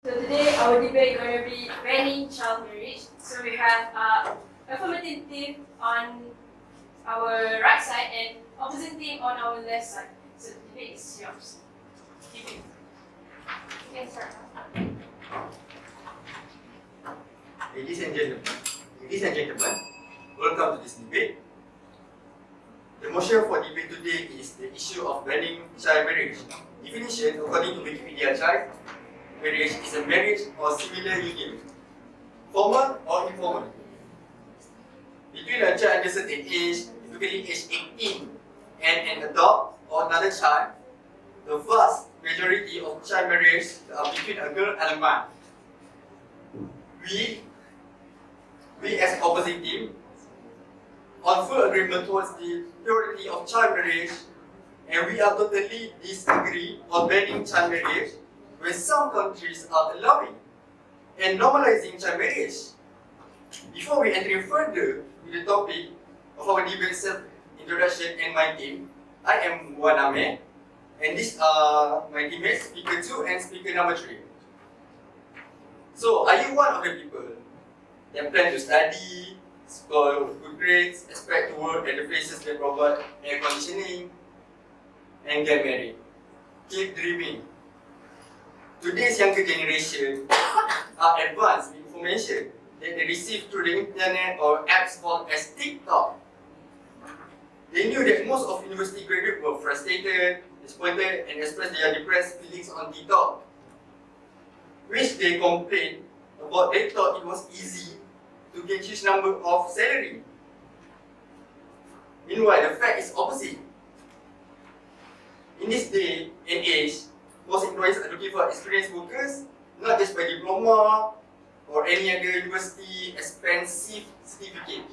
So today our debate going to be banning child marriage. So we have affirmative team on our right side and opposite team on our left side. So the debate is yours. Debate. You can start. Ladies and gentlemen, welcome to this debate. The motion for debate today is the issue of banning child marriage. Definition, according to Wikipedia, child marriage is a marriage or similar union, formal or informal, between a child under certain age, typically age 18, and an adult or another child. The vast majority of child marriages are between a girl and a man. We as opposite team, on full agreement towards the purity of child marriage, and we are totally disagree on banning child marriage when some countries are allowing and normalizing child marriage. Before we enter further with the topic of our debate self-introduction and my team, I am Amir, and these are my teammates, speaker 2 and speaker number 3. So, are you one of the people that plan to study, score good grades, expect to work at the places that provide air conditioning, and get married? Keep dreaming. Today's younger generation are advanced with information that they receive through the internet or apps called as TikTok. They knew that most of university graduates were frustrated, disappointed, and expressed their depressed feelings on TikTok, which they complained about. They thought it was easy to get huge number of salary. Meanwhile, the fact is opposite. In this day and age, most employers are looking for experienced workers, not just by diploma or any other university expensive certificate.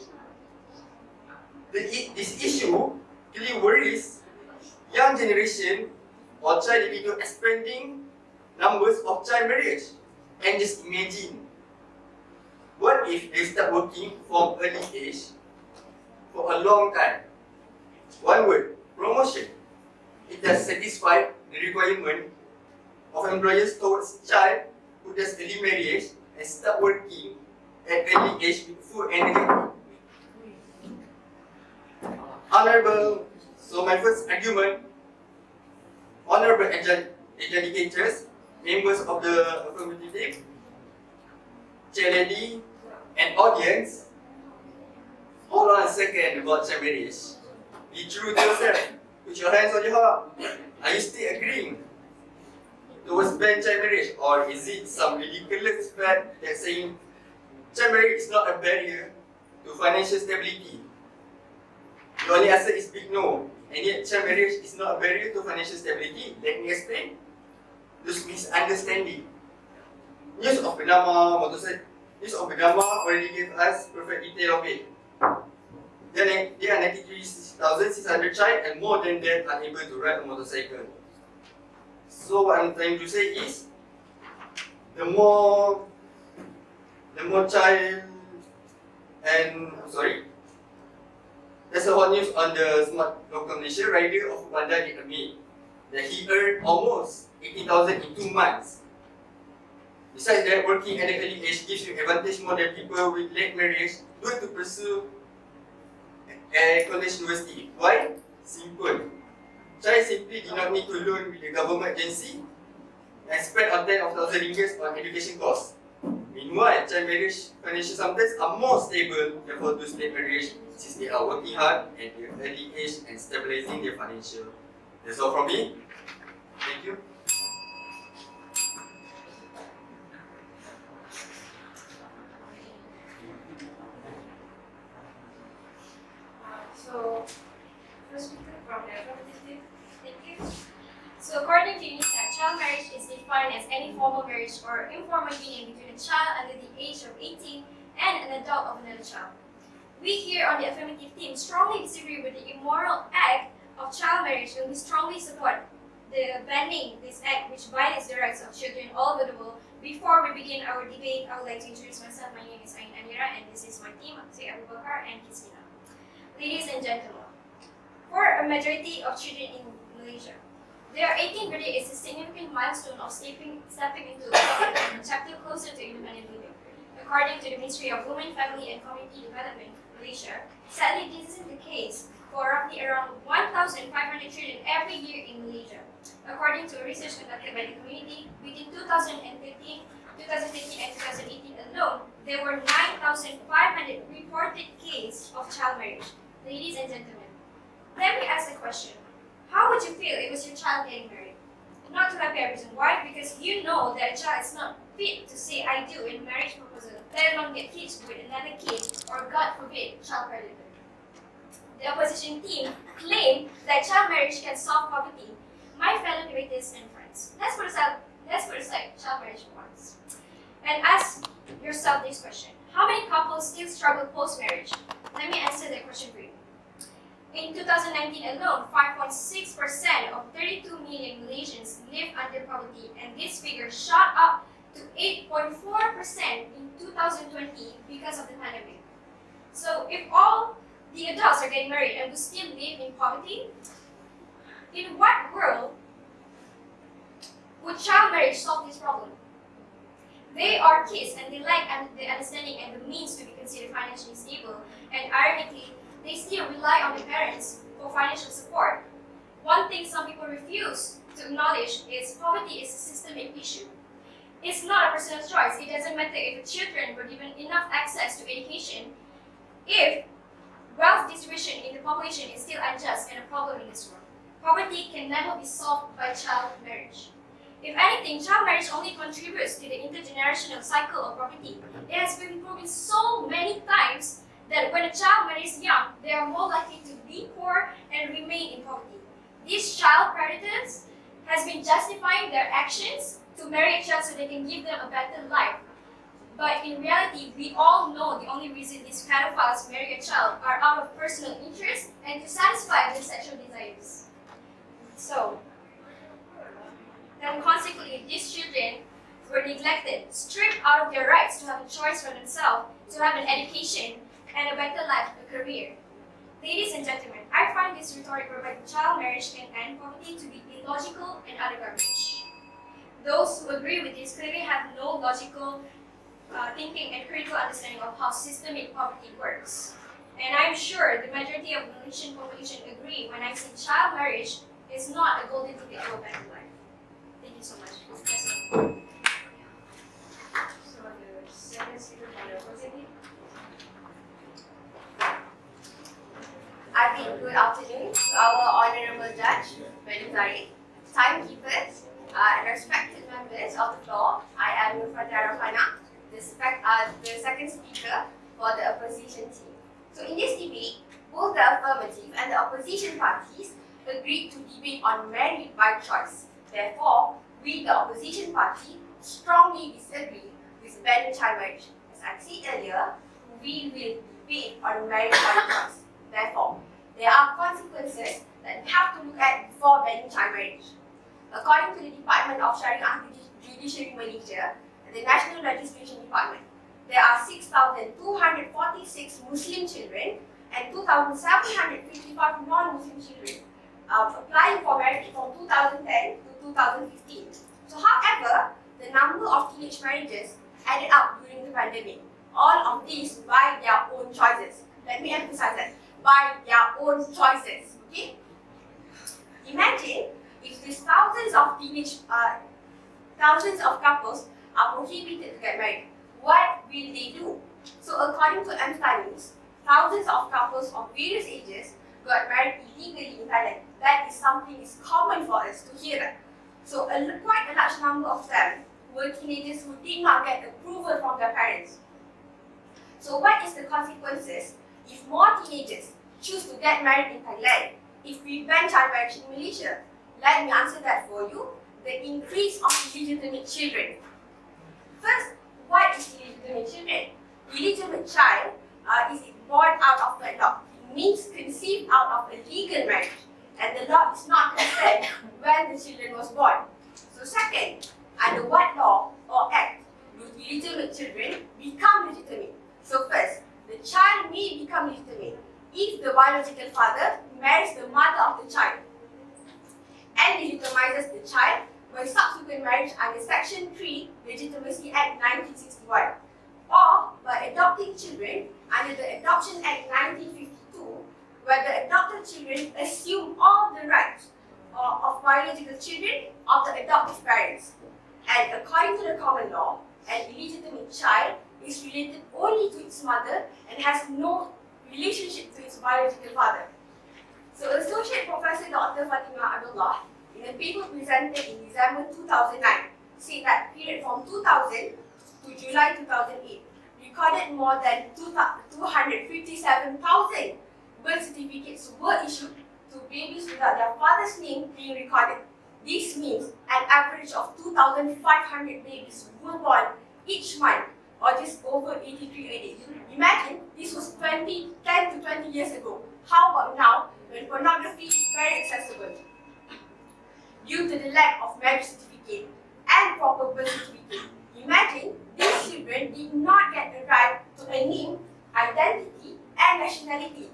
This issue really worries young generation or child into expanding numbers of child marriage. And just imagine, what if they start working from early age for a long time? One word, promotion. It does satisfy the requirement of employers towards child who does early marriage and start working at early age with full energy. So my first argument, honorable adjudicators, members of the affirmative team, chair lady, and audience, hold on a second about child marriage. Be true to yourself. Put your hands on your heart. Are you still agreeing towards ban child marriage, or is it some ridiculous fact that saying child marriage is not a barrier to financial stability? The only answer is big no. And yet child marriage is not a barrier to financial stability. Let me explain. This misunderstanding. News of Bernama already gave us perfect detail of it. There are 93,600 child, and more than that are able to ride a motorcycle. So what I'm trying to say is, the more child and there's a hot news on the Smart Local Malaysia rider of Bandar Amir that he earned almost 80,000 in 2 months. Besides that, working at an early age gives you advantage more than people with late marriage do to pursue a college university. Why? Simple. Child simply do not need to loan with the government agency and spend on 10,000 ringgit on education costs. Meanwhile, child marriage financial sometimes are more stable than for those late marriage, since they are working hard at their early age and stabilizing their financial. That's all from me. Thank you. So, first speaker from the affirmative team. Thank you. So, according to UNICEF, child marriage is defined as any formal marriage or informal union between a child under the age of 18 and an adult of another child. We here on the affirmative team strongly disagree with the immoral act of child marriage, and we strongly support the banning this act which violates the rights of children all over the world. Before we begin our debate, I would like to introduce myself. My name is Aneera, and this is my team, Abu Bakar and Qistina. Ladies and gentlemen, for a majority of children in Malaysia, Their 18th birthday is a significant milestone of stepping into a chapter closer to independent living. According to the Ministry of Women, Family and Community Development, Malaysia, sadly this isn't the case for roughly around 1,500 children every year in Malaysia. According to a research conducted by the community, between 2015 and 2018 alone, there were 9,500 reported cases of child marriage. Ladies and gentlemen, let me ask a question. How would you feel if it was your child getting married? Not to have a reason. Why? Because you know that a child is not fit to say I do in marriage proposal, let alone get kids with another kid, or God forbid, child predator. The opposition team claimed that child marriage can solve poverty. My fellow debaters and friends, let's put aside child marriage for once. And ask yourself this question. How many couples still struggle post-marriage? Let me answer that question for you. In 2019 alone, 5.6% of 32 million Malaysians live under poverty, and this figure shot up to 8.4% in 2020 because of the pandemic. So if all the adults are getting married and we still live in poverty, in what world would child marriage solve this problem? They are kids and they lack the understanding and the means to be considered financially stable, and ironically, they still rely on their parents for financial support. One thing some people refuse to acknowledge is poverty is a systemic issue. It's not a personal choice. It doesn't matter if the children were given enough access to education. If wealth distribution in the population is still unjust and a problem in this world, poverty can never be solved by child marriage. If anything, child marriage only contributes to the intergenerational cycle of poverty. It has been proven so many times that when a child marries young, they are more likely to be poor and remain in poverty. These child predators has been justifying their actions to marry a child so they can give them a better life. But in reality, we all know the only reason these pedophiles marry a child are out of personal interest and to satisfy their sexual desires. So, then consequently, these children were neglected, stripped out of their rights to have a choice for themselves, to have an education, and a better life, a career. Ladies and gentlemen, I find this rhetoric whereby child marriage can end poverty to be illogical and utter garbage. Those who agree with this clearly have no logical thinking and critical understanding of how systemic poverty works. And I'm sure the majority of the Malaysian population agree when I say child marriage is not a golden ticket to a better life. Thank you so much. So the second speaker for the opposition. Good afternoon to our Honourable Judge, Madam Zari, timekeepers, and respected members of the floor. I am Rafhana, the second speaker for the opposition team. So in this debate, both the affirmative and the opposition parties agreed to debate on marriage by choice. Therefore, we, the opposition party, strongly disagree with banning child marriage. As I said earlier, we will debate on marriage by choice. Therefore, there are consequences that we have to look at before banning child marriage. According to the Department of Sharia Judiciary Malaysia, the National Registration Department, there are 6,246 Muslim children and 2,755 non-Muslim children applying for marriage from 2010 to 2015. So, however, the number of teenage marriages added up during the pandemic. All of these by their own choices. Let me emphasize that. By their own choices, okay? Imagine if these thousands of couples are prohibited to get married. What will they do? So according to Amir News, thousands of couples of various ages got married illegally in Thailand. That is something is common for us to hear. So quite a large number of them were teenagers who did not get approval from their parents. So what is the consequences if more teenagers choose to get married in Thailand? If we ban child marriage in Malaysia? Let me answer that for you. The increase of illegitimate children. First, what is illegitimate children? Illegitimate child is born out of wedlock. It means conceived out of a legal marriage, and the law is not concerned when the children was born. So second, under what law or act do illegitimate children become legitimate? So first, the child may become legitimate if the biological father marries the mother of the child and legitimize legitimatizes the child by subsequent marriage under Section 3 Legitimacy Act 1961, or by adopting children under the Adoption Act 1952, where the adopted children assume all the rights of biological children of the adoptive parents. And according to the common law, an illegitimate child is related only to its mother and has no relationship to its biological father. So Associate Professor Dr. Fatima Abdullah, in a paper presented in December 2009, said that period from 2000 to July 2008 recorded more than 257,000 birth certificates were issued to babies without their father's name being recorded. This means an average of 2,500 babies were born each month, or just over 83 a day. Imagine this was 10 to 20 years ago. How about now, when pornography is very accessible? Due to the lack of marriage certificate and proper birth certificate, imagine these children did not get the right to a name, identity, and nationality.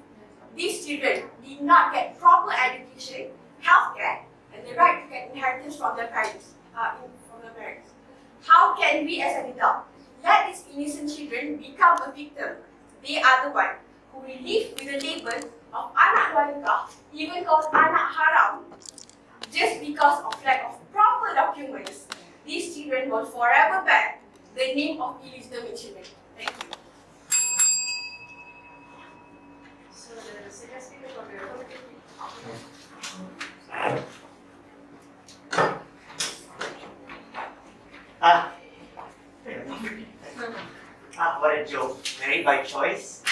These children did not get proper education, healthcare, and the right to get inheritance from their parents. How can we as an adult let these innocent children become a victim? They are the ones who will live with the label of anak wanita, even called anak haram, just because of lack of proper documents. These children will forever bear the name of illegitimate children. Thank you. So the second speaker for the affirmative. What a joke. Married by choice?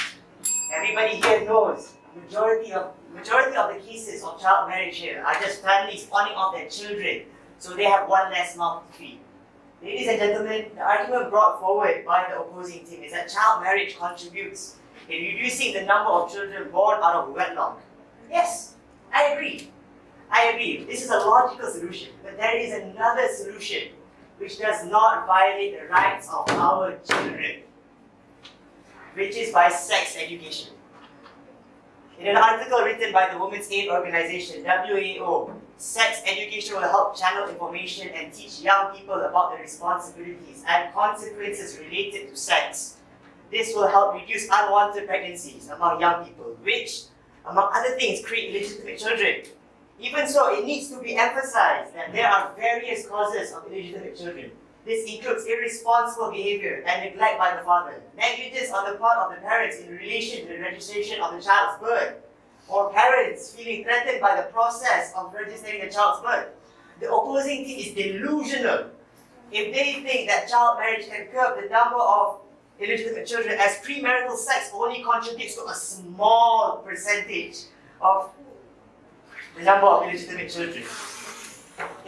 Everybody here knows majority of the cases of child marriage here are just families spawning off their children so they have one less mouth to feed. Ladies and gentlemen, the argument brought forward by the opposing team is that child marriage contributes in reducing the number of children born out of wedlock. Yes, I agree. This is a logical solution, but there is another solution which does not violate the rights of our children, which is by sex education. In an article written by the Women's Aid Organization, WAO, sex education will help channel information and teach young people about the responsibilities and consequences related to sex. This will help reduce unwanted pregnancies among young people, which, among other things, create illegitimate children. Even so, it needs to be emphasized that there are various causes of illegitimate children. This includes irresponsible behavior and neglect by the father, negligence on the part of the parents in relation to the registration of the child's birth, or parents feeling threatened by the process of registering the child's birth. The opposing team is delusional if they think that child marriage can curb the number of illegitimate children, as premarital sex only contributes to a small percentage of the number of illegitimate children.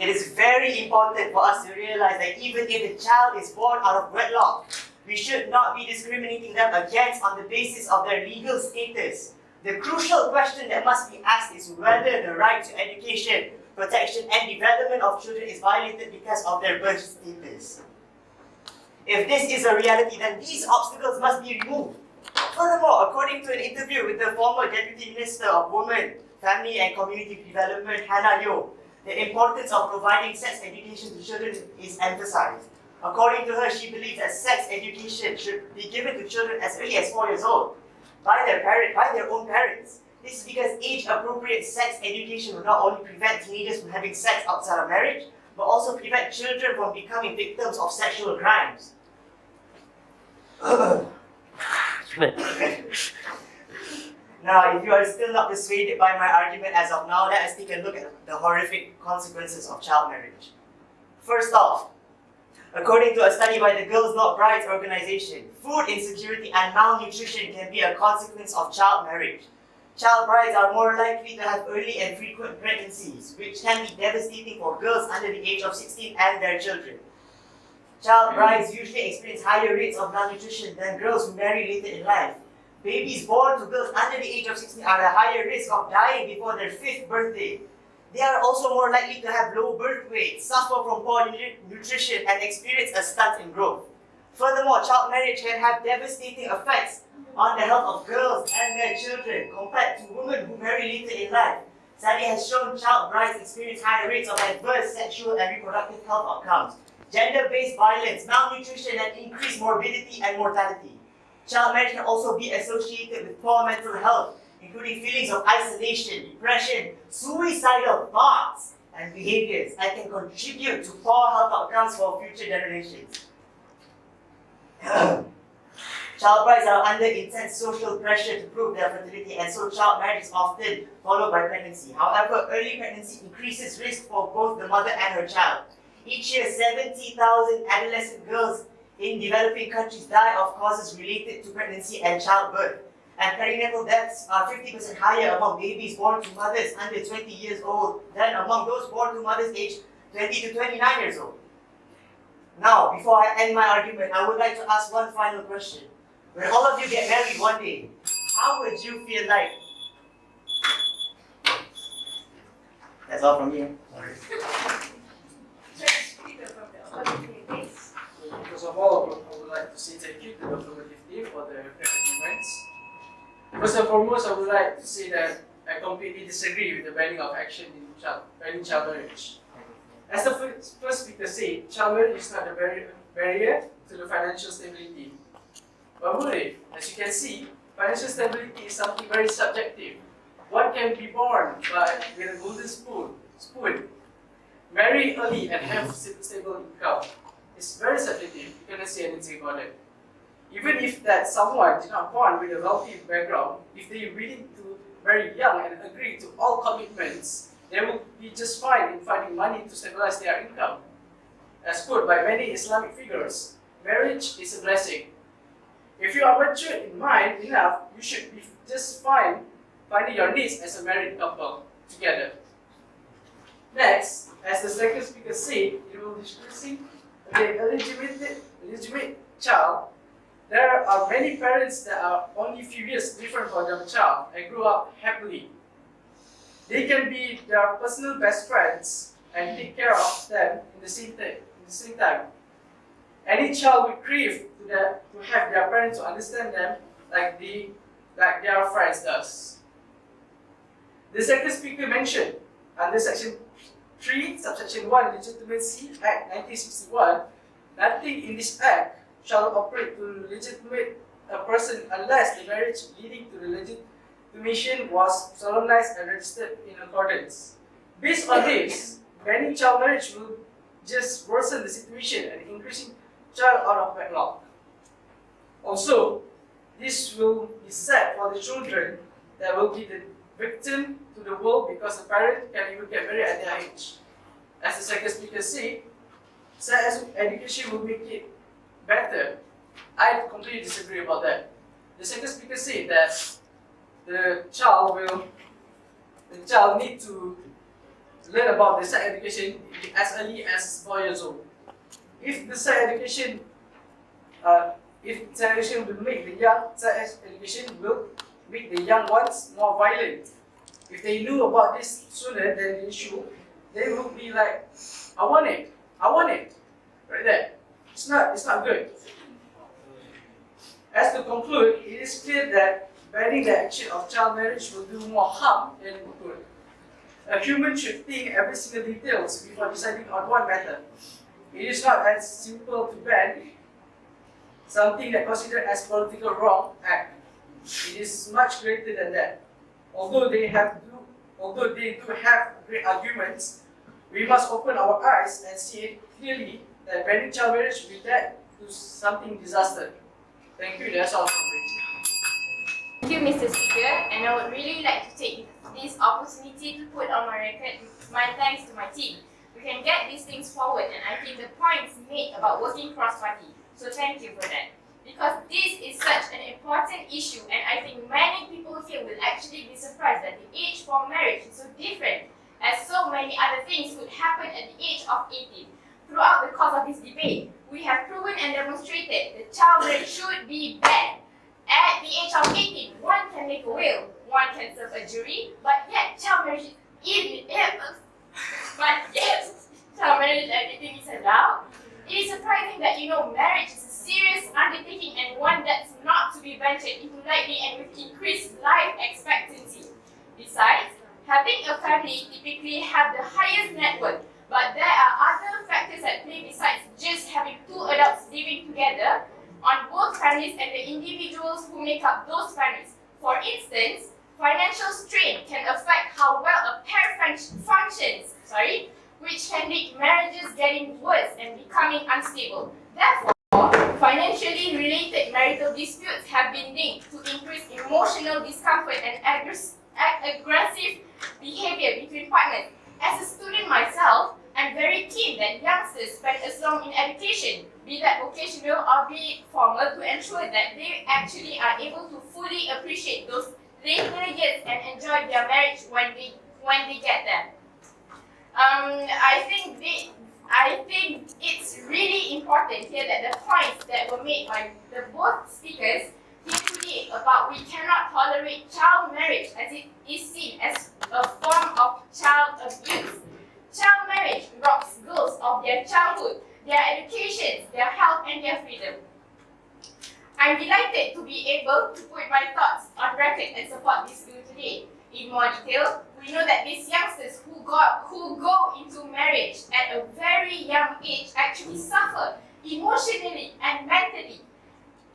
It is very important for us to realize that even if the child is born out of wedlock, we should not be discriminating them against on the basis of their legal status. The crucial question that must be asked is whether the right to education, protection, and development of children is violated because of their birth status. If this is a reality, then these obstacles must be removed. Furthermore, according to an interview with the former Deputy Minister of Women, Family and Community Development, Hannah Yeoh, the importance of providing sex education to children is emphasized. According to her, she believes that sex education should be given to children as early as 4 years old by their own parents. This is because age-appropriate sex education will not only prevent teenagers from having sex outside of marriage, but also prevent children from becoming victims of sexual crimes. Now, if you are still not persuaded by my argument as of now, let us take a look at the horrific consequences of child marriage. First off, according to a study by the Girls Not Brides organization, food insecurity and malnutrition can be a consequence of child marriage. Child brides are more likely to have early and frequent pregnancies, which can be devastating for girls under the age of 16 and their children. Child brides usually experience higher rates of malnutrition than girls who marry later in life. Babies born to girls under the age of 16 are at a higher risk of dying before their 5th birthday. They are also more likely to have low birth weight, suffer from poor nutrition, and experience a stunt in growth. Furthermore, child marriage can have devastating effects on the health of girls and their children compared to women who marry later in life. study has shown child brides experience higher rates of adverse sexual and reproductive health outcomes, gender-based violence, malnutrition, and increased morbidity and mortality. Child marriage can also be associated with poor mental health, including feelings of isolation, depression, suicidal thoughts, and behaviors, and can contribute to poor health outcomes for future generations. Child brides are under intense social pressure to prove their fertility, and so child marriage is often followed by pregnancy. However, early pregnancy increases risk for both the mother and her child. Each year, 70,000 adolescent girls in developing countries die of causes related to pregnancy and childbirth. And perinatal deaths are 50% higher among babies born to mothers under 20 years old than among those born to mothers aged 20 to 29 years old. Now, before I end my argument, I would like to ask one final question. When all of you get married one day, how would you feel like? That's all from me. Sorry. First of all, I would like to say thank you to the Affirmative team for the arguments. First and foremost, I would like to say that I completely disagree with the banning of action in banning child marriage. As the first speaker said, child marriage is not a barrier to the financial stability. But as you can see, financial stability is something very subjective. One can be born with a golden spoon, marry early and have stable income. It's very subjective. You cannot say anything about it. Even if that someone did not born with a wealthy background, if they willing to marry young and agree to all commitments, they will be just fine in finding money to stabilize their income. As quoted by many Islamic figures, marriage is a blessing. If you are mature in mind enough, you should be just fine finding your needs as a married couple together. Next, as the second speaker said, it will discussing the illegitimate child. There are many parents that are only few years different from their child and grew up happily. They can be their personal best friends and take care of them in the same time. Any child will crave to have their parents to understand them like their friends does. The second speaker mentioned under Section 3, Subsection 1, Legitimacy Act 1961, nothing in this act shall operate to legitimate a person unless the marriage leading to the legitimation was solemnized and registered in accordance. Based on this, banning child marriage will just worsen the situation and increasing child out of wedlock. Also, this will be sad for the children that will be the victim to the world because the parent can even get married at their age. As the second speaker said, sex education will make it better. I completely disagree about that. The second speaker said that the child need to learn about the sex education as early as 4 years old. If the sex education will make the young sex education will make the young ones more violent. If they knew about this sooner than they should, they will be like, I want it, right there. It's not good. As to conclude, it is clear that banning the action of child marriage will do more harm than good. A human should think every single details before deciding on one matter. It is not as simple to ban something that considered as political wrong act. It is much greater than that. Although they do have great arguments, we must open our eyes and see clearly that banning child marriage will lead to something disaster. Thank you, that's all from me. Thank you, Mr. Speaker, and I would really like to take this opportunity to put on my record my thanks to my team. We can get these things forward, and I think the points made about working cross-party. So thank you for that. Because this is such an important issue, and I think many people here will actually be surprised that the age for marriage is so different, as so many other things could happen at the age of 18. Throughout the course of this debate, we have proven and demonstrated that child marriage should be banned. At the age of 18, one can make a will, one can serve a jury, but yet child marriage child marriage everything is allowed. It is surprising that marriage is a serious undertaking and one that's not to be ventured into lightly and with increased life expectancy. Besides, Having a family typically have the highest net worth, but there are other factors at play besides just having two adults living together on both families and the individuals who make up those families. For instance, financial strain can affect how well a pair functions, which can make marriages getting worse and becoming unstable. Therefore, financially related marital disputes have been linked to increased emotional discomfort and aggressive behavior between partners. As a student myself, I'm very keen that youngsters spend as long in education, be that vocational or be it formal, to ensure that they actually are able to fully appreciate those later years and enjoy their marriage when they get there. I think it's really important here that the points that were made by the both speakers here today about we cannot tolerate child marriage as it is seen as a form of child abuse. Child marriage robs girls of their childhood, their education, their health, and their freedom. I'm delighted to be able to put my thoughts on record and support this bill today. In more detail, we know that these youngsters who go into marriage at a very young age actually suffer emotionally and mentally,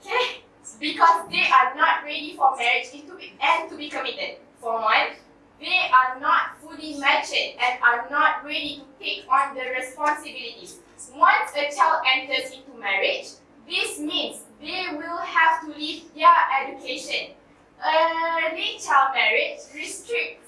okay? Because they are not ready for marriage and to be committed. For one, they are not fully matured and are not ready to take on the responsibilities. Once a child enters into marriage, this means they will have to leave their education. Early child marriage restricts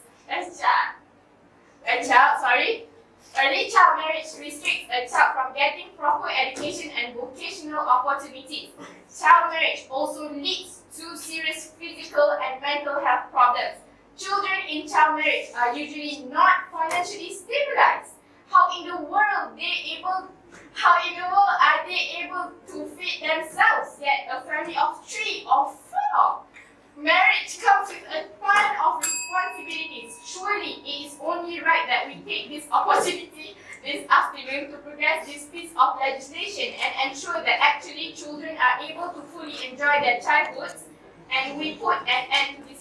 Early child marriage restricts a child from getting proper education and vocational opportunities. Child marriage also leads to serious physical and mental health problems. Children in child marriage are usually not financially stabilized. How in the world are they able to feed themselves, yet a family of 3 or 4? Marriage comes with a ton of responsibilities. Surely it is only right that we take this opportunity this afternoon to progress this piece of legislation and ensure that actually children are able to fully enjoy their childhoods, and we put an end to this